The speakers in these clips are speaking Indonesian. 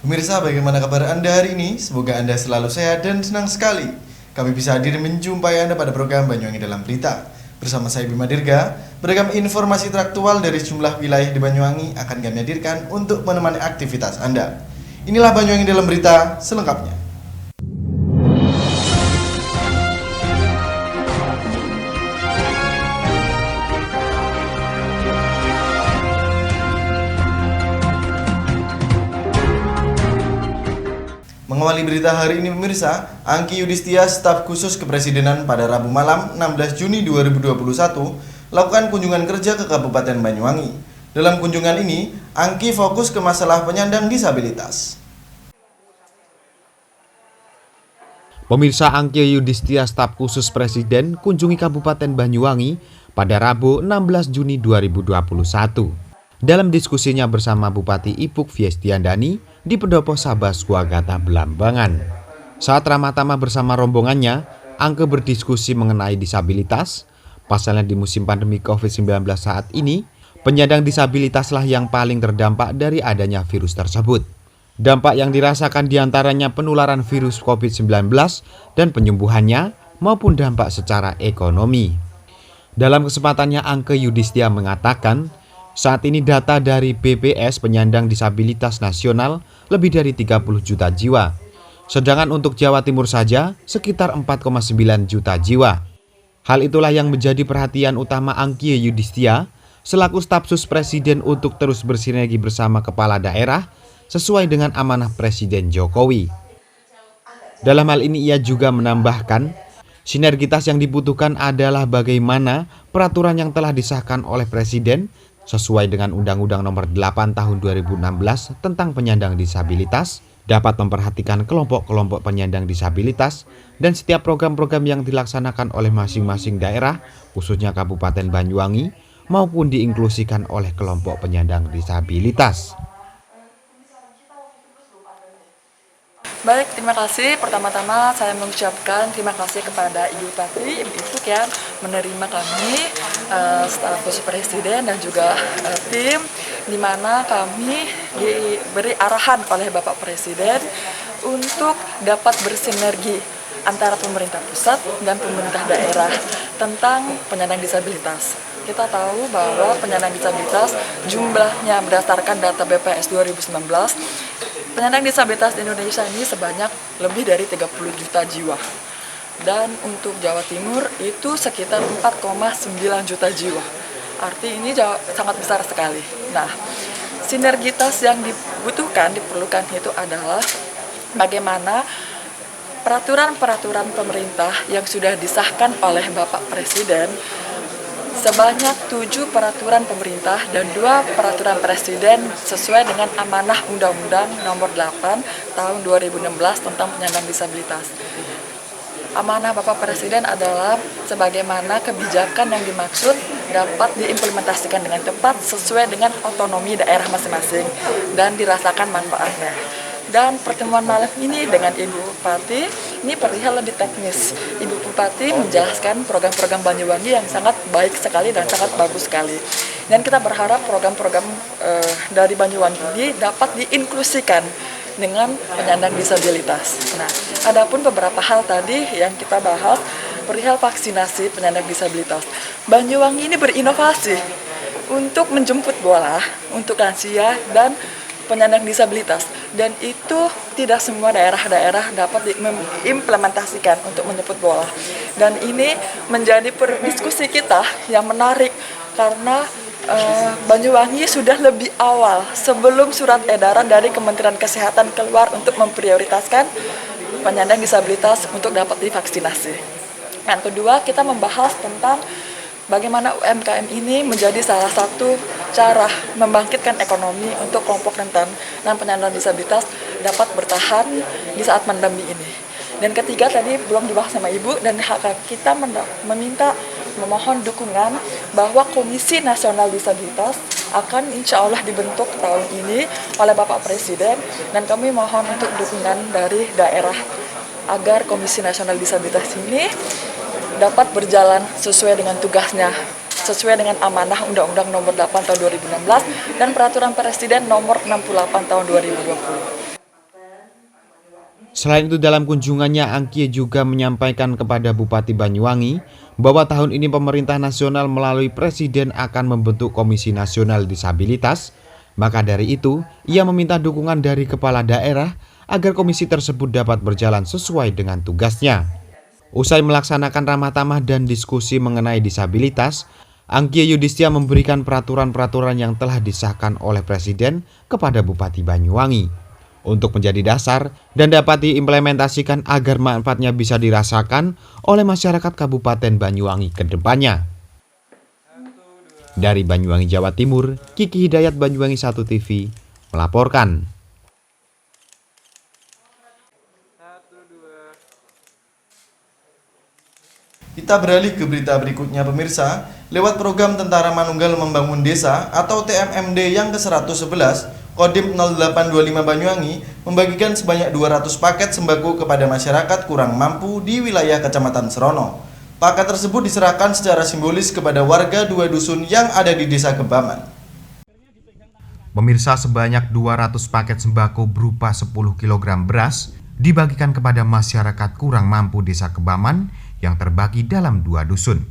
Pemirsa, bagaimana kabar Anda hari ini? Semoga Anda selalu sehat dan senang sekali. Kami bisa hadir menjumpai Anda pada program Banyuwangi Dalam Berita. Bersama saya Bima Dirga, beragam informasi teraktual dari sejumlah wilayah di Banyuwangi akan kami hadirkan untuk menemani aktivitas Anda. Inilah Banyuwangi Dalam Berita selengkapnya. Mengawali berita hari ini pemirsa, Angki Yudhistia, staf khusus kepresidenan pada Rabu malam 16 Juni 2021 lakukan kunjungan kerja ke Kabupaten Banyuwangi. Dalam kunjungan ini, Angki fokus ke masalah penyandang disabilitas. Pemirsa, Angki Yudhistia, staf khusus presiden kunjungi Kabupaten Banyuwangi pada Rabu 16 Juni 2021. Dalam diskusinya bersama Bupati Ipuk Fiestiandani di Pendopo Sabas Kuagata Belambangan. Saat ramah-tamah bersama rombongannya, Angke berdiskusi mengenai disabilitas. Pasalnya di musim pandemi COVID-19 saat ini, penyandang disabilitaslah yang paling terdampak dari adanya virus tersebut. Dampak yang dirasakan diantaranya penularan virus COVID-19 dan penyembuhannya maupun dampak secara ekonomi. Dalam kesempatannya, Angke Yudhistia mengatakan, saat ini data dari BPS penyandang disabilitas nasional lebih dari 30 juta jiwa. Sedangkan untuk Jawa Timur saja sekitar 4,9 juta jiwa. Hal itulah yang menjadi perhatian utama Angki Yudhistia selaku staf sus presiden untuk terus bersinergi bersama kepala daerah sesuai dengan amanah Presiden Jokowi. Dalam hal ini ia juga menambahkan, sinergitas yang dibutuhkan adalah bagaimana peraturan yang telah disahkan oleh Presiden sesuai dengan Undang-Undang Nomor 8 Tahun 2016 tentang penyandang disabilitas dapat memperhatikan kelompok-kelompok penyandang disabilitas dan setiap program-program yang dilaksanakan oleh masing-masing daerah, khususnya Kabupaten Banyuwangi, maupun diinklusikan oleh kelompok penyandang disabilitas. Baik, terima kasih. Pertama-tama saya mengucapkan terima kasih kepada Ibu Bupati, Ibu Ipuk yang menerima kami, staf khusus presiden dan juga tim, di mana kami diberi arahan oleh Bapak Presiden untuk dapat bersinergi antara pemerintah pusat dan pemerintah daerah tentang penyandang disabilitas. Kita tahu bahwa penyandang disabilitas jumlahnya berdasarkan data BPS 2019, penyandang disabilitas di Indonesia ini sebanyak lebih dari 30 juta jiwa. Dan untuk Jawa Timur itu sekitar 4,9 juta jiwa. Arti ini sangat besar sekali. Nah, sinergitas yang diperlukan itu adalah bagaimana peraturan-peraturan pemerintah yang sudah disahkan oleh Bapak Presiden, sebanyak 7 peraturan pemerintah dan 2 peraturan presiden sesuai dengan amanah Undang-Undang Nomor 8 Tahun 2016 tentang penyandang disabilitas. Amanah Bapak Presiden adalah sebagaimana kebijakan yang dimaksud dapat diimplementasikan dengan tepat sesuai dengan otonomi daerah masing-masing dan dirasakan manfaatnya. Dan pertemuan malam ini dengan Ibu Bupati ini perihal lebih teknis. Ibu Bupati menjelaskan program-program Banyuwangi yang sangat baik sekali dan sangat bagus sekali. Dan kita berharap program-program dari Banyuwangi ini dapat diinklusikan dengan penyandang disabilitas. Nah, adapun beberapa hal tadi yang kita bahas perihal vaksinasi penyandang disabilitas. Banyuwangi ini berinovasi untuk menjemput bola untuk lansia dan penyandang disabilitas, dan itu tidak semua daerah-daerah dapat mengimplementasikan untuk menjemput bola. Dan ini menjadi diskusi kita yang menarik karena Banyuwangi sudah lebih awal sebelum surat edaran dari Kementerian Kesehatan keluar untuk memprioritaskan penyandang disabilitas untuk dapat divaksinasi. Yang kedua, kita membahas tentang bagaimana UMKM ini menjadi salah satu cara membangkitkan ekonomi untuk kelompok rentan dan penyandang disabilitas dapat bertahan di saat pandemi ini. Dan ketiga tadi belum dibahas sama Ibu, dan kita memohon dukungan bahwa Komisi Nasional Disabilitas akan insya Allah dibentuk tahun ini oleh Bapak Presiden, dan kami mohon untuk dukungan dari daerah agar Komisi Nasional Disabilitas ini dapat berjalan sesuai dengan tugasnya, sesuai dengan amanah Undang-Undang Nomor 8 Tahun 2016 dan Peraturan Presiden Nomor 68 Tahun 2020. Selain itu dalam kunjungannya Angkie juga menyampaikan kepada Bupati Banyuwangi bahwa tahun ini pemerintah nasional melalui Presiden akan membentuk Komisi Nasional Disabilitas. Maka dari itu, ia meminta dukungan dari kepala daerah agar komisi tersebut dapat berjalan sesuai dengan tugasnya. Usai melaksanakan ramah tamah dan diskusi mengenai disabilitas, Angkie Yudhistia memberikan peraturan-peraturan yang telah disahkan oleh Presiden kepada Bupati Banyuwangi untuk menjadi dasar dan dapat diimplementasikan agar manfaatnya bisa dirasakan oleh masyarakat Kabupaten Banyuwangi ke depannya. Dari Banyuwangi, Jawa Timur, Kiki Hidayat, Banyuwangi 1 TV melaporkan. Kita beralih ke berita berikutnya pemirsa. Lewat program Tentara Manunggal Membangun Desa atau TMMD yang ke-111, Kodim 0825 Banyuwangi membagikan sebanyak 200 paket sembako kepada masyarakat kurang mampu di wilayah Kecamatan Serono. Paket tersebut diserahkan secara simbolis kepada warga 2 dusun yang ada di Desa Kebaman. Pemirsa, sebanyak 200 paket sembako berupa 10 kg beras dibagikan kepada masyarakat kurang mampu Desa Kebaman yang terbagi dalam 2 dusun,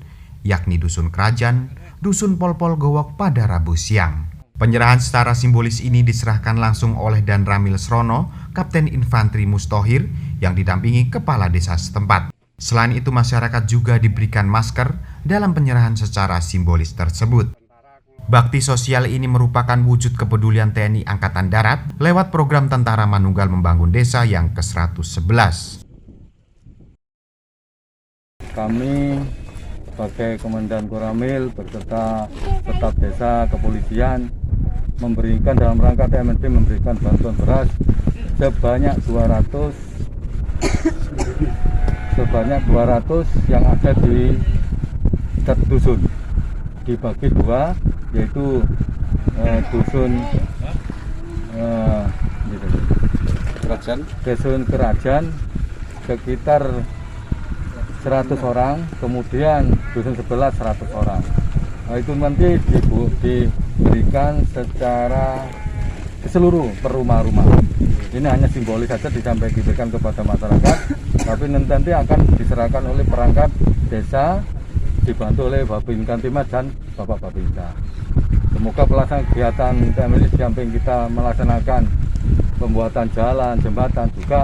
yakni Dusun Kerajaan, Dusun Polpol Gowok pada Rabu siang. Penyerahan secara simbolis ini diserahkan langsung oleh Dan Ramil Srono, Kapten Infanteri Mustohir, yang didampingi kepala desa setempat. Selain itu, masyarakat juga diberikan masker dalam penyerahan secara simbolis tersebut. Bakti sosial ini merupakan wujud kepedulian TNI Angkatan Darat lewat program Tentara Manunggal Membangun Desa yang ke-111. Kami sebagai Komandan Koramil beserta staf desa kepolisian memberikan dalam rangka TMMD memberikan bantuan beras sebanyak 200 yang ada di satu dusun, dibagi 2, yaitu dusun Kerajaan sekitar 100 orang, kemudian dusun sebelah 100 orang. Nah, itu nanti diberikan secara seluruh per rumah-rumah. Ini hanya simbolis saja disampaikan kepada masyarakat, tapi nanti akan diserahkan oleh perangkat desa, dibantu oleh Babinkan Timas dan Bapak Babinka. Semoga pelaksanaan kegiatan TMMD di samping kita melaksanakan pembuatan jalan, jembatan, juga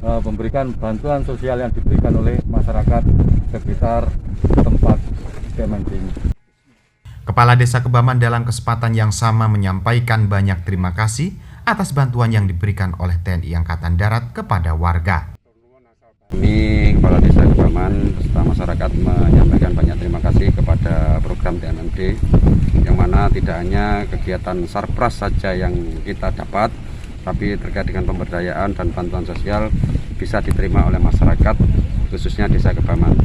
memberikan bantuan sosial yang diberikan oleh masyarakat sekitar tempat TMMD ini. Kepala Desa Kebaman dalam kesempatan yang sama menyampaikan banyak terima kasih atas bantuan yang diberikan oleh TNI Angkatan Darat kepada warga. Kami Kepala Desa Kebaman beserta masyarakat menyampaikan banyak terima kasih kepada program TMMD, yang mana tidak hanya kegiatan sarpras saja yang kita dapat, tapi terkait dengan pemberdayaan dan bantuan sosial bisa diterima oleh masyarakat, khususnya Desa Kebaman.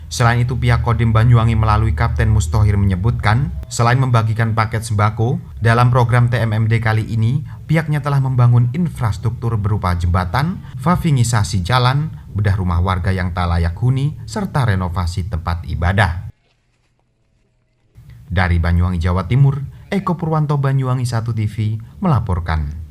Selain itu, pihak Kodim Banyuwangi melalui Kapten Mustohir menyebutkan, selain membagikan paket sembako, dalam program TMMD kali ini, pihaknya telah membangun infrastruktur berupa jembatan, pavingisasi jalan, bedah rumah warga yang tak layak huni, serta renovasi tempat ibadah. Dari Banyuwangi, Jawa Timur, Eko Purwanto, Banyuwangi 1 TV melaporkan.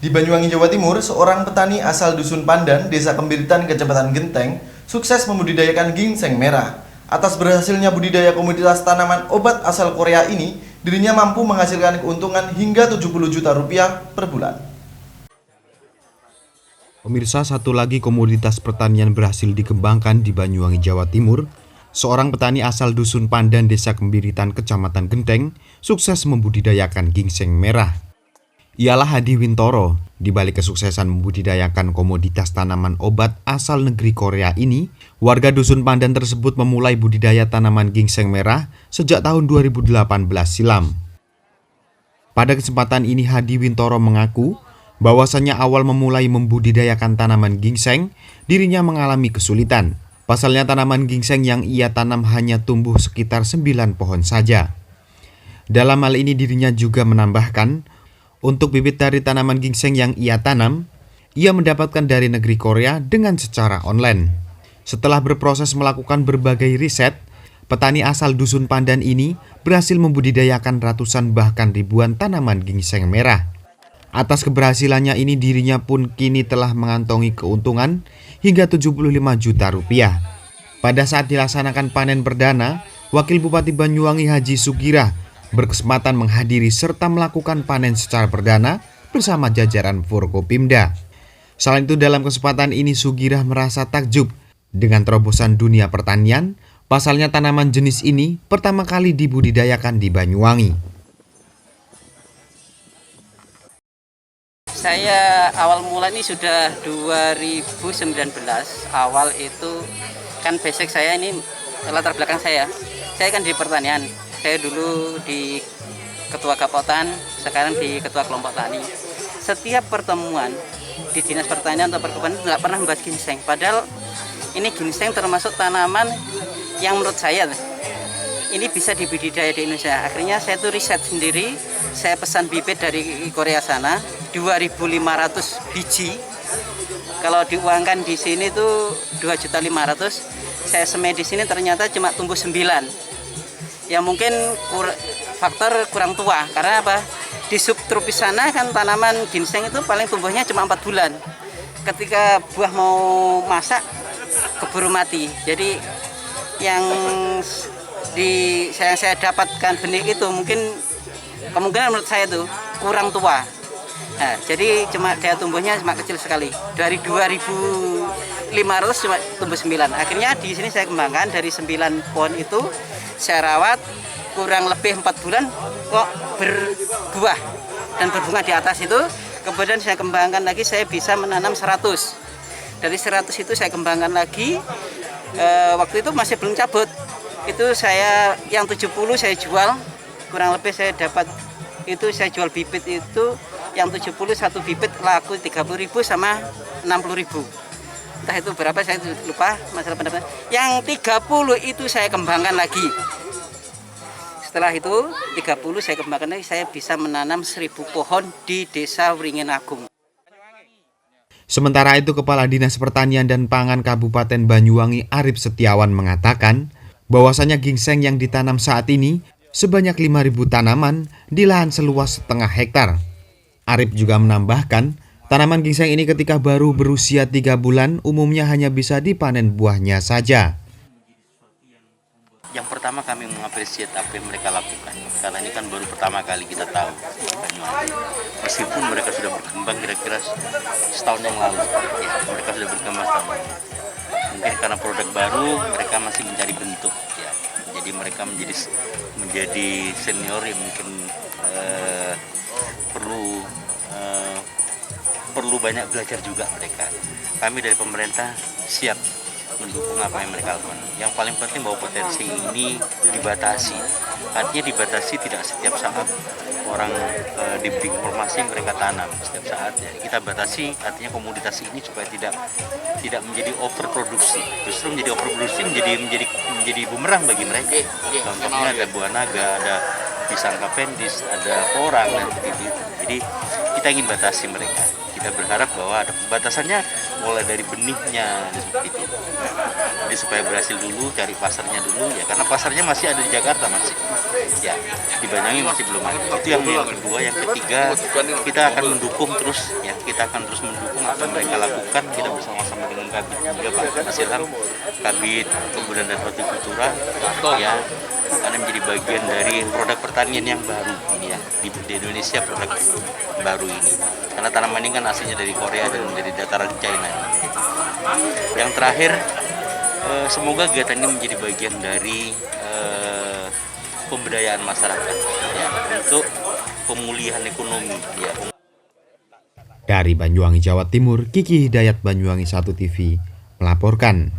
Di Banyuwangi, Jawa Timur, seorang petani asal Dusun Pandan, Desa Kembiritan, Kecamatan Genteng, sukses membudidayakan ginseng merah. Atas berhasilnya budidaya komoditas tanaman obat asal Korea ini, dirinya mampu menghasilkan keuntungan hingga 70 juta rupiah per bulan. Pemirsa, satu lagi komoditas pertanian berhasil dikembangkan di Banyuwangi, Jawa Timur. Seorang petani asal Dusun Pandan, Desa Kembiritan, Kecamatan Genteng, sukses membudidayakan ginseng merah. Ialah Hadi Wintoro. Di balik kesuksesan membudidayakan komoditas tanaman obat asal negeri Korea ini, warga Dusun Pandan tersebut memulai budidaya tanaman ginseng merah sejak tahun 2018 silam. Pada kesempatan ini, Hadi Wintoro mengaku bahwasannya awal memulai membudidayakan tanaman ginseng, dirinya mengalami kesulitan. Pasalnya tanaman ginseng yang ia tanam hanya tumbuh sekitar 9 pohon saja. Dalam hal ini dirinya juga menambahkan, untuk bibit dari tanaman ginseng yang ia tanam, ia mendapatkan dari negeri Korea dengan secara online. Setelah berproses melakukan berbagai riset, Petani asal Dusun Pandan ini berhasil membudidayakan ratusan bahkan ribuan tanaman ginseng merah. Atas keberhasilannya ini dirinya pun kini telah mengantongi keuntungan hingga 75 juta rupiah. Pada saat dilaksanakan panen perdana, Wakil Bupati Banyuwangi Haji Sugirah berkesempatan menghadiri serta melakukan panen secara perdana bersama jajaran Forkopimda. Selain itu dalam kesempatan ini Sugirah merasa takjub dengan terobosan dunia pertanian. Pasalnya tanaman jenis ini pertama kali dibudidayakan di Banyuwangi. Saya awal mula ini sudah 2019. Awal itu kan basic saya ini latar belakang saya kan di pertanian. Saya dulu di Ketua Kapotan, sekarang di Ketua Kelompok Tani. Setiap pertemuan di Dinas Pertanian atau Perkebunan tidak pernah membahas ginseng. Padahal ini ginseng termasuk tanaman yang menurut saya ini bisa dibudidaya di Indonesia. Akhirnya saya tuh riset sendiri, saya pesan bibit dari Korea sana 2.500 biji. Kalau diuangkan di sini tuh 2.500.000. Saya semai di sini ternyata cuma tumbuh 9. Ya mungkin faktor kurang tua karena apa? Di subtropis sana kan tanaman ginseng itu paling tumbuhnya cuma 4 bulan. Ketika buah mau masak keburu mati. Jadi yang saya dapatkan benih itu mungkin kemungkinan menurut saya tuh kurang tua. Nah, jadi cuma daya tumbuhnya cuma kecil sekali. Dari 2.500 cuma tumbuh 9. Akhirnya di sini saya kembangkan dari 9 pohon itu saya rawat kurang lebih 4 bulan kok berbuah dan berbunga di atas itu. Kemudian saya kembangkan lagi, saya bisa menanam 100. Dari 100 itu saya kembangkan lagi. Waktu itu masih belum cabut. Itu saya yang 70 saya jual, kurang lebih saya dapat itu saya jual bibit itu yang 70 satu bibit laku 30.000 sama 60.000. Entah itu berapa saya lupa masalah pendapat. Yang 30 itu saya kembangkan lagi. Setelah itu 30 saya kembangkan lagi, saya bisa menanam 1.000 pohon di Desa Wringin Agung. Sementara itu Kepala Dinas Pertanian dan Pangan Kabupaten Banyuwangi Arif Setiawan mengatakan bahwasanya ginseng yang ditanam saat ini sebanyak 5.000 tanaman di lahan seluas setengah hektar. Arif juga menambahkan, tanaman ginseng ini ketika baru berusia 3 bulan umumnya hanya bisa dipanen buahnya saja. Yang pertama kami mengapresiasi apa yang mereka lakukan, karena ini kan baru pertama kali kita tahu Banyuwangi. Meskipun mereka sudah berkembang kira-kira setahun yang lalu, ya, mereka sudah berkembang setahun lalu. Mungkin karena produk baru mereka masih mencari bentuk, ya. Jadi mereka menjadi senior yang mungkin perlu banyak belajar juga mereka. Kami dari pemerintah siap mendukung apa yang mereka lakukan. Yang paling penting bahwa potensi ini dibatasi. Artinya dibatasi tidak setiap saat orang diberi informasi mereka tanam setiap saat. Jadi kita batasi, artinya komoditas ini supaya tidak menjadi overproduksi. Justru menjadi overproduksi menjadi bumerang bagi mereka. Contohnya ada buah naga, ada pisang kapendis, ada porang dan begitu. Jadi kita ingin batasi mereka. Kita berharap bahwa ada pembatasannya mulai dari benihnya seperti itu. Jadi supaya berhasil dulu, cari pasarnya dulu ya, karena pasarnya masih ada di Jakarta masih. Ya, di Banyuwangi masih belum ada. Itu yang kedua, yang ketiga kita akan mendukung terus ya, kita akan terus mendukung apa yang mereka lakukan. Kita bersama-sama dengan Kabid juga Pak Hasilham, Kabid Kebudayaan dan Hortikultura ya, karena menjadi bagian dari produk pertanian yang baru ini ya di Indonesia, produk baru ini. Karena tanaman ini kan aslinya dari Korea dan dari dataran China. Yang terakhir, semoga kegiatan ini menjadi bagian dari pemberdayaan masyarakat ya, untuk pemulihan ekonomi ya. Dari Banyuwangi, Jawa Timur, Kiki Hidayat, Banyuwangi 1 TV melaporkan.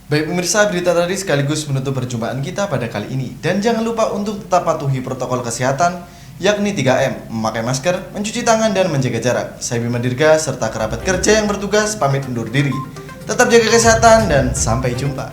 Baik pemirsa, berita tadi sekaligus menutup perjumpaan kita pada kali ini. Dan jangan lupa untuk tetap patuhi protokol kesehatan, yakni 3M, memakai masker, mencuci tangan, dan menjaga jarak. Saya Bima Dirga serta kerabat kerja yang bertugas pamit undur diri. Tetap jaga kesehatan dan sampai jumpa.